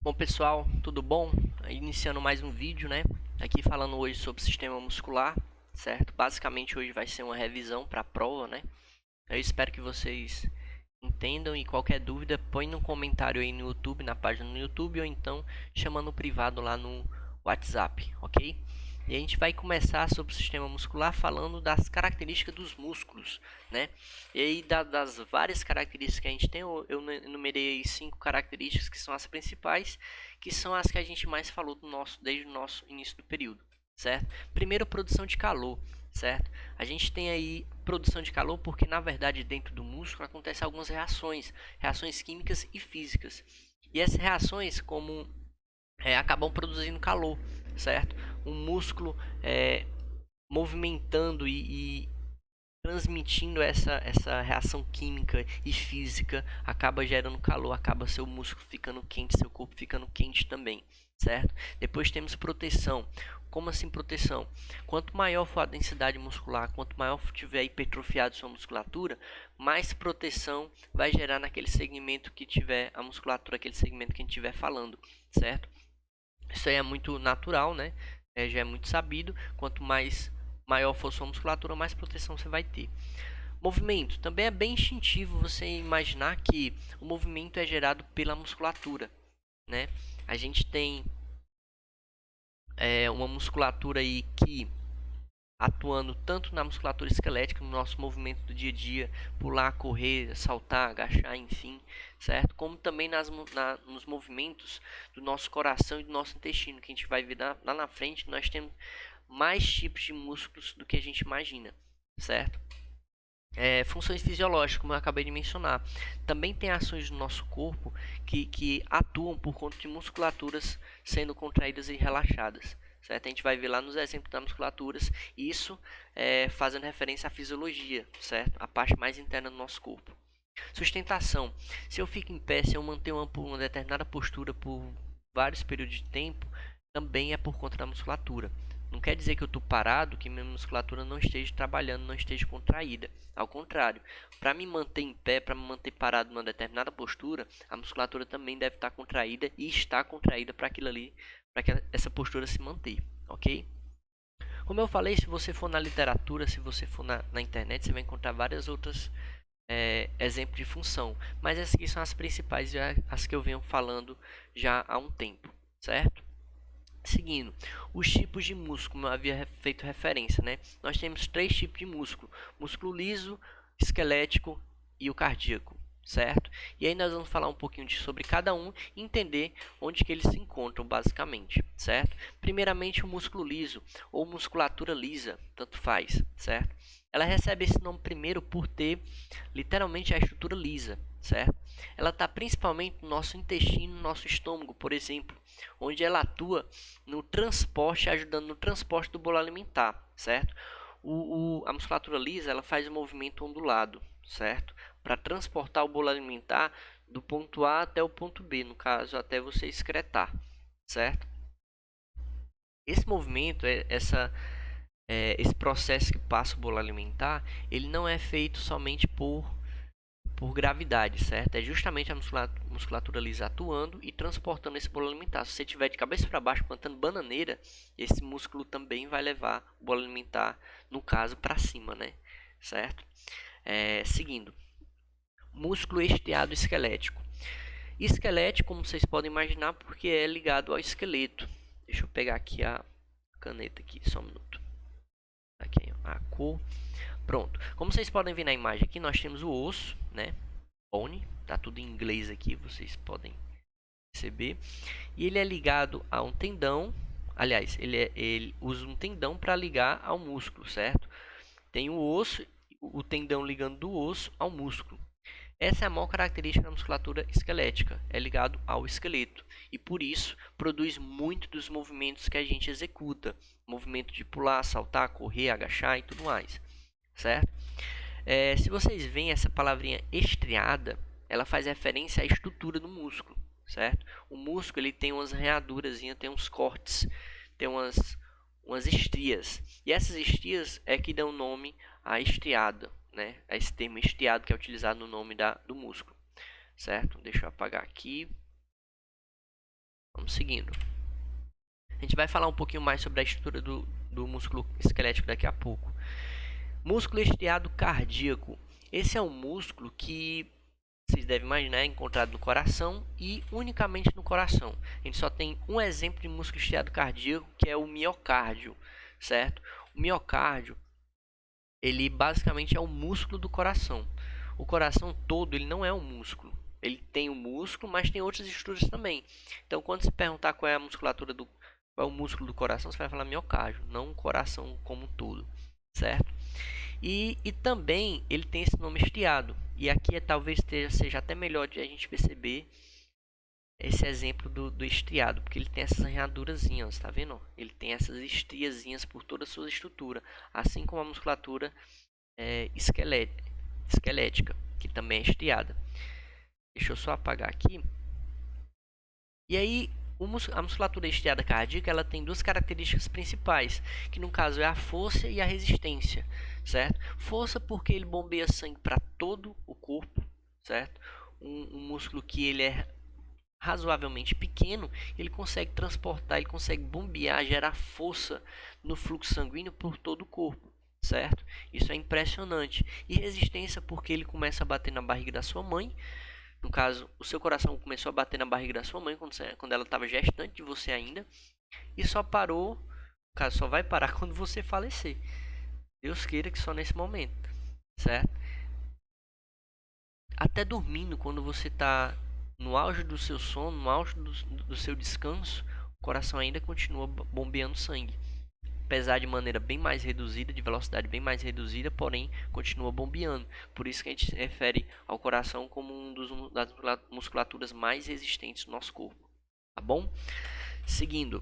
Bom pessoal, tudo bom? Iniciando mais um vídeo, né? Aqui falando hoje sobre sistema muscular, certo? Basicamente hoje vai ser uma revisão para a prova, né? Eu espero que vocês entendam e qualquer dúvida põe no comentário aí no YouTube, na página no YouTube ou então chamando no privado lá no WhatsApp, ok? E a gente vai começar sobre o sistema muscular falando das características dos músculos, né? E aí das várias características que a gente tem, eu enumerei 5 características que são as principais, que são as que a gente mais falou desde o nosso início do período, certo? Primeiro, produção de calor, certo? A gente tem aí produção de calor porque na verdade dentro do músculo acontecem algumas reações químicas e físicas. E essas reações acabam produzindo calor, certo? O músculo movimentando e transmitindo essa reação química e física acaba gerando calor, acaba seu músculo ficando quente, seu corpo ficando quente também, certo? Depois temos proteção. Como assim proteção? Quanto maior for a densidade muscular, quanto maior tiver hipertrofiado sua musculatura, mais proteção vai gerar naquele segmento que tiver a musculatura, aquele segmento que a gente estiver falando, certo? Isso aí é muito natural, né? Já é muito sabido. Quanto mais maior for sua musculatura, mais proteção você vai ter. Movimento. Também é bem instintivo você imaginar que o movimento é gerado pela musculatura, né? A gente tem uma musculatura aí que atuando tanto na musculatura esquelética, no nosso movimento do dia a dia, pular, correr, saltar, agachar, enfim, certo? Como também nos movimentos do nosso coração e do nosso intestino, que a gente vai ver lá na frente, nós temos mais tipos de músculos do que a gente imagina, certo? Funções fisiológicas, como eu acabei de mencionar. Também tem ações do nosso corpo que atuam por conta de musculaturas sendo contraídas e relaxadas. Certo? A gente vai ver lá nos exemplos das musculaturas, isso fazendo referência à fisiologia, certo? A parte mais interna do nosso corpo. Sustentação. Se eu fico em pé, se eu manter uma determinada postura por vários períodos de tempo, também é por conta da musculatura. Não quer dizer que eu estou parado, que minha musculatura não esteja trabalhando, não esteja contraída. Ao contrário, para me manter em pé, para me manter parado numa determinada postura, a musculatura também deve estar contraída e está contraída para aquilo ali, para que essa postura se manter, ok? Como eu falei, se você for na literatura, se você for na internet, você vai encontrar várias outras exemplos de função, mas essas aqui são as principais, as que eu venho falando já há um tempo, certo? Seguindo, os tipos de músculo, como eu havia feito referência, né? Nós temos 3 tipos de músculo: músculo liso, esquelético e o cardíaco, certo? E aí nós vamos falar um pouquinho sobre cada um e entender onde que eles se encontram, basicamente, certo? Primeiramente, o músculo liso ou musculatura lisa, tanto faz, certo? Ela recebe esse nome primeiro por ter literalmente a estrutura lisa, certo? Ela está principalmente no nosso intestino, no nosso estômago, por exemplo, onde ela atua no transporte, ajudando no transporte do bolo alimentar, certo? A musculatura lisa ela faz o movimento ondulado, certo? Para transportar o bolo alimentar do ponto A até o ponto B, no caso, até você excretar, certo? Esse movimento, esse processo que passa o bolo alimentar, ele não é feito somente por gravidade, certo? É justamente a musculatura lisa atuando e transportando esse bolo alimentar. Se você estiver de cabeça para baixo plantando bananeira, esse músculo também vai levar o bolo alimentar, no caso, para cima, né? Certo? Seguindo, músculo estriado esquelético. Esquelético, como vocês podem imaginar, porque é ligado ao esqueleto. Deixa eu pegar aqui a caneta aqui, só um minuto. Aqui a cor. Pronto. Como vocês podem ver na imagem aqui, nós temos o osso, né? Bone, tá tudo em inglês aqui, vocês podem perceber. E ele é ligado a um tendão. Aliás, ele usa um tendão para ligar ao músculo, certo? Tem o osso, o tendão ligando do osso ao músculo. Essa é a maior característica da musculatura esquelética, é ligado ao esqueleto e por isso produz muito dos movimentos que a gente executa, movimento de pular, saltar, correr, agachar e tudo mais, certo? Se vocês veem essa palavrinha estriada, ela faz referência à estrutura do músculo, certo? O músculo ele tem umas ranhaduras, tem uns cortes, tem umas estrias. E essas estrias é que dão nome à estriada, né? A esse termo estriado que é utilizado no nome do músculo, certo? Deixa eu apagar aqui. Vamos seguindo. A gente vai falar um pouquinho mais sobre a estrutura do músculo esquelético daqui a pouco. Músculo estriado cardíaco. Esse é um músculo que vocês devem imaginar, é encontrado no coração e unicamente no coração. A gente só tem um exemplo de músculo estriado cardíaco, que é o miocárdio, certo? O miocárdio, ele basicamente é o músculo do coração. O coração todo, ele não é um músculo. Ele tem o músculo, mas tem outras estruturas também. Então, quando se perguntar qual é a musculatura qual é o músculo do coração, você vai falar miocárdio, não o coração como um todo, certo? E também ele tem esse nome estriado. E aqui talvez seja até melhor de a gente perceber esse exemplo do estriado, porque ele tem essas arranhadurazinhas, tá vendo? Ele tem essas estriazinhas por toda a sua estrutura, assim como a musculatura esquelética, que também é estriada. Deixa eu só apagar aqui. E aí, a musculatura estriada cardíaca, ela tem duas características principais, que no caso é a força e a resistência, certo? Força porque ele bombeia sangue para todo o corpo, certo? Um músculo que ele é razoavelmente pequeno, ele consegue transportar, ele consegue bombear, gerar força no fluxo sanguíneo por todo o corpo, certo? Isso é impressionante. E resistência porque ele começa a bater na barriga da sua mãe. No caso, o seu coração começou a bater na barriga da sua mãe quando ela estava gestante de você ainda. E só parou, no caso, só vai parar quando você falecer. Deus queira que só nesse momento, certo? Até dormindo, quando você está no auge do seu sono, no auge do seu descanso, o coração ainda continua bombeando sangue. Apesar de maneira bem mais reduzida, de velocidade bem mais reduzida, porém continua bombeando. Por isso que a gente se refere ao coração como das musculaturas mais resistentes do nosso corpo. Tá bom? Seguindo.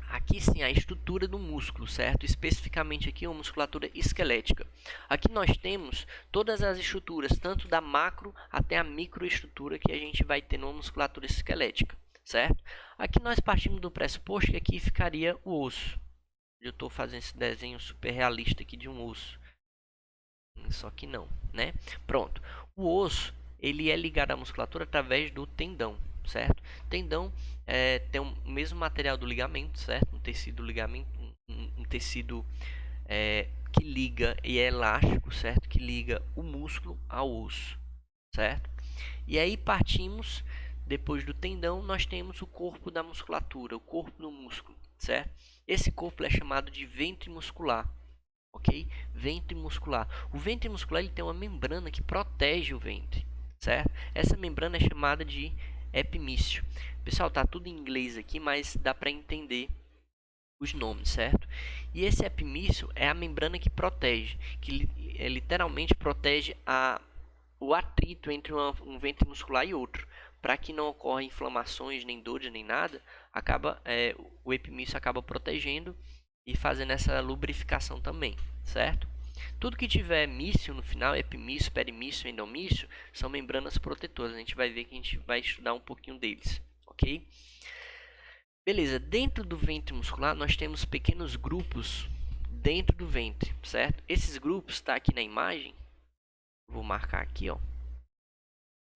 Aqui sim a estrutura do músculo, certo? Especificamente aqui uma musculatura esquelética. Aqui nós temos todas as estruturas, tanto da macro até a microestrutura que a gente vai ter numa musculatura esquelética, certo? Aqui nós partimos do pressuposto que aqui ficaria o osso. Eu estou fazendo esse desenho super realista aqui de um osso. Só que não, né? Pronto. O osso, ele é ligado à musculatura através do tendão, certo? Tendão tem o mesmo material do ligamento, certo? Um tecido ligamento, um tecido que liga e é elástico, certo? Que liga o músculo ao osso, certo? E aí partimos, depois do tendão, nós temos o corpo da musculatura, o corpo do músculo, certo? Esse corpo é chamado de ventre muscular, ok? Ventre muscular. O ventre muscular ele tem uma membrana que protege o ventre, certo? Essa membrana é chamada de epimício. Pessoal, tá tudo em inglês aqui, mas dá para entender os nomes, certo? E esse epimício é a membrana que protege, que literalmente protege o atrito entre um ventre muscular e outro, para que não ocorra inflamações, nem dores, nem nada. O epimício acaba protegendo e fazendo essa lubrificação também, certo? Tudo que tiver mício no final, epimício, perimício, endomício, são membranas protetoras. A gente vai ver que a gente vai estudar um pouquinho deles, ok? Beleza, dentro do ventre muscular nós temos pequenos grupos dentro do ventre, certo? Esses grupos está aqui na imagem. Vou marcar aqui, ó.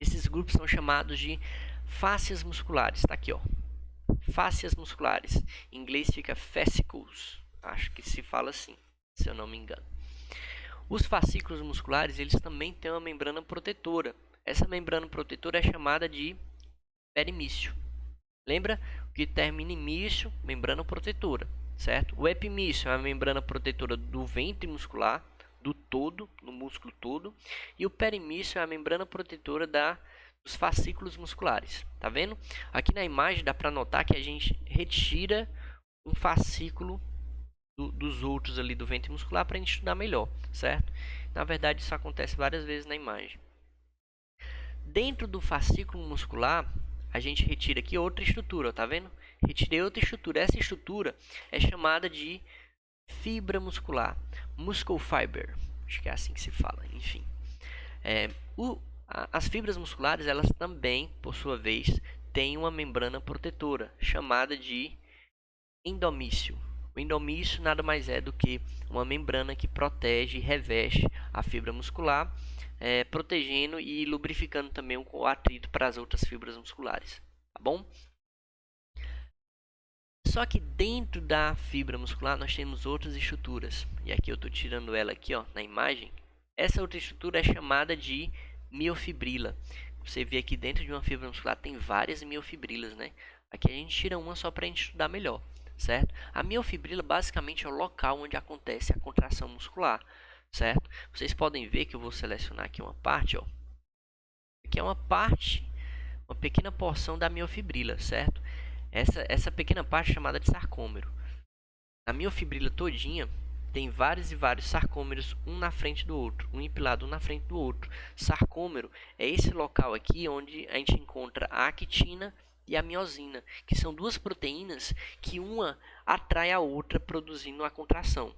Esses grupos são chamados de fáscias musculares, está aqui, ó. Fáscias musculares. Em inglês fica fascicles. Acho que se fala assim, se eu não me engano. Os fascículos musculares, eles também têm uma membrana protetora. Essa membrana protetora é chamada de perimício. Lembra que termina em mício, membrana protetora, certo? O epimício é a membrana protetora do ventre muscular, do todo, no músculo todo, e o perimício é a membrana protetora dos fascículos musculares. Tá vendo? Aqui na imagem dá para notar que a gente retira um fascículo dos outros ali do ventre muscular para a gente estudar melhor, certo? Na verdade, isso acontece várias vezes na imagem. Dentro do fascículo muscular, a gente retira aqui outra estrutura, tá vendo? Retirei outra estrutura. Essa estrutura é chamada de fibra muscular, muscle fiber. Acho que é assim que se fala, enfim. As fibras musculares, elas também, por sua vez, têm uma membrana protetora, chamada de endomício. O endomício nada mais é do que uma membrana que protege e reveste a fibra muscular, protegendo e lubrificando também o atrito para as outras fibras musculares, tá bom? Só que dentro da fibra muscular nós temos outras estruturas. E aqui eu estou tirando ela aqui, ó, na imagem. Essa outra estrutura é chamada de miofibrila. Você vê aqui dentro de uma fibra muscular tem várias miofibrilas, né? Aqui a gente tira uma só para a gente estudar melhor, certo? A miofibrila basicamente é o local onde acontece a contração muscular, certo? Vocês podem ver que eu vou selecionar aqui uma parte, ó. Aqui é uma parte, uma pequena porção da miofibrila, certo? Essa pequena parte é chamada de sarcômero. A miofibrila todinha tem vários e vários sarcômeros, um na frente do outro, um empilado um na frente do outro. Sarcômero é esse local aqui onde a gente encontra a actina e a miosina, que são duas proteínas que uma atrai a outra produzindo a contração.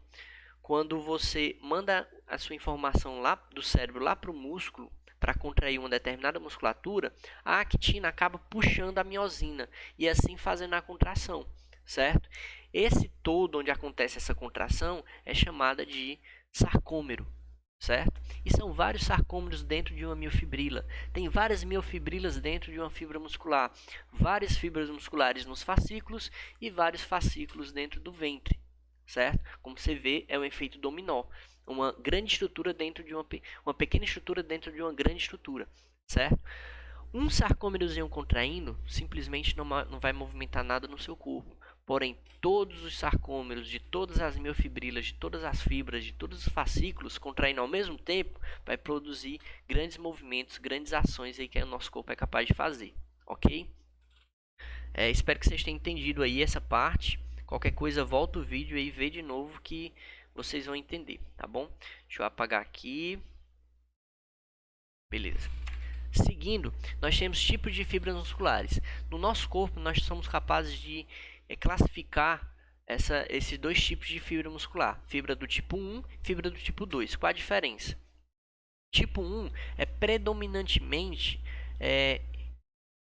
Quando você manda a sua informação lá do cérebro lá para o músculo, para contrair uma determinada musculatura, a actina acaba puxando a miosina e assim fazendo a contração, certo? Esse todo onde acontece essa contração é chamada de sarcômero, certo? E são vários sarcômeros dentro de uma miofibrila. Tem várias miofibrilas dentro de uma fibra muscular, várias fibras musculares nos fascículos e vários fascículos dentro do ventre, certo? Como você vê, é um efeito dominó. Uma grande estrutura dentro de uma pequena estrutura dentro de uma grande estrutura, certo? Um sarcômerozinho contraindo simplesmente não vai movimentar nada no seu corpo. Porém, todos os sarcômeros de todas as miofibrilas, de todas as fibras, de todos os fascículos contraindo ao mesmo tempo, vai produzir grandes movimentos, grandes ações aí que o nosso corpo é capaz de fazer, ok? Espero que vocês tenham entendido aí essa parte. Qualquer coisa, volta o vídeo e vê de novo que vocês vão entender, tá bom? Deixa eu apagar aqui. Beleza. Seguindo, nós temos tipos de fibras musculares. No nosso corpo, nós somos capazes de classificar esses dois tipos de fibra muscular. Fibra do tipo 1 e fibra do tipo 2. Qual a diferença? Tipo 1 é predominantemente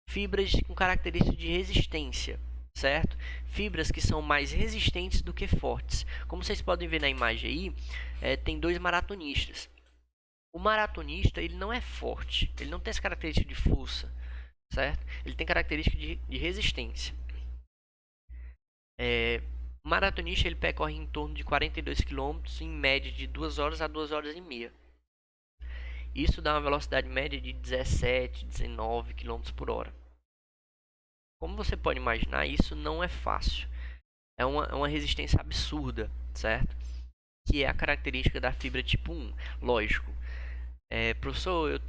fibras com característica de resistência, certo? Fibras que são mais resistentes do que fortes. Como vocês podem ver na imagem aí, tem dois maratonistas. O maratonista ele não é forte, ele não tem essa característica de força, certo? Ele tem característica de resistência. O maratonista ele percorre em torno de 42 km em média de 2 horas a 2 horas e meia. Isso dá uma velocidade média de 17, 19 km por hora. Como você pode imaginar, isso não é fácil. É uma resistência absurda, certo? Que é a característica da fibra tipo 1. Lógico. Professor, eu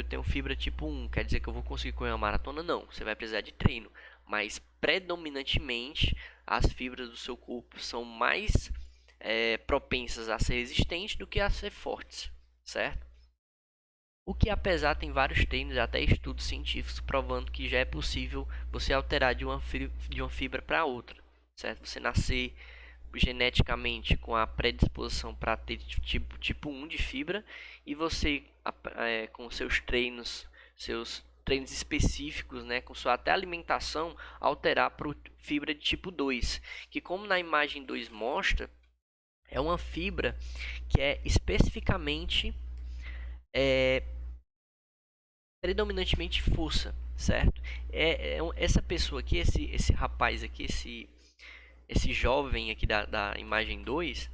tenho fibra tipo 1, quer dizer que eu vou conseguir correr uma maratona? Não, você vai precisar de treino. Mas predominantemente as fibras do seu corpo são mais propensas a ser resistentes do que a ser fortes, certo? O que apesar tem vários treinos e até estudos científicos provando que já é possível você alterar de uma fibra para outra, certo? Você nascer geneticamente com a predisposição para ter tipo 1 de fibra e você com seus treinos específicos, né, com sua até alimentação, alterar para fibra de tipo 2, que como na imagem 2 mostra, é uma fibra que é especificamente predominantemente força, certo? Essa pessoa aqui, esse rapaz aqui, esse jovem aqui da imagem 2,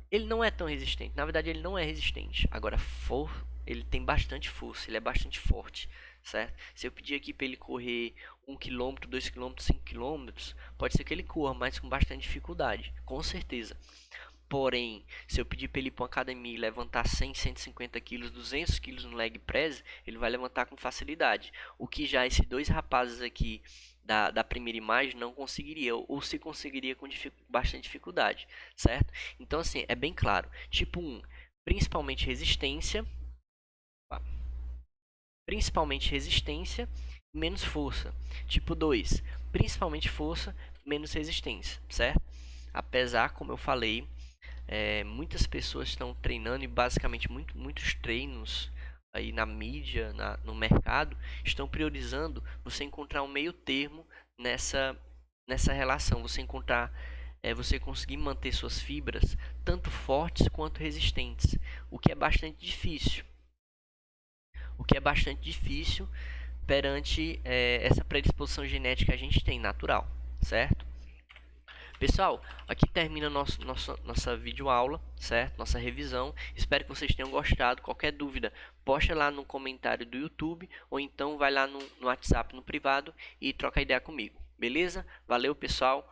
ele não é tão resistente. Na verdade, ele não é resistente. Agora, ele tem bastante força, ele é bastante forte, certo? Se eu pedir aqui para ele correr 1 km, 2 km, 5 km, pode ser que ele corra, mas com bastante dificuldade, com certeza. Porém, se eu pedir para ele ir para uma academia e levantar 100, 150 quilos, 200 quilos no leg press, ele vai levantar com facilidade. O que já esses dois rapazes aqui da primeira imagem não conseguiria, ou se conseguiria com bastante dificuldade, certo? Então, assim, é bem claro. Tipo 1, principalmente resistência, menos força. Tipo 2, principalmente força, menos resistência, certo? Apesar, como eu falei, muitas pessoas estão treinando e basicamente muitos treinos aí na mídia, no mercado, estão priorizando você encontrar um meio termo nessa relação, você conseguir manter suas fibras tanto fortes quanto resistentes, o que é bastante difícil. Perante essa predisposição genética que a gente tem, natural, certo? Pessoal, aqui termina nossa videoaula, certo? Nossa revisão. Espero que vocês tenham gostado. Qualquer dúvida, posta lá no comentário do YouTube ou então vai lá no WhatsApp no privado e troca ideia comigo. Beleza? Valeu, pessoal.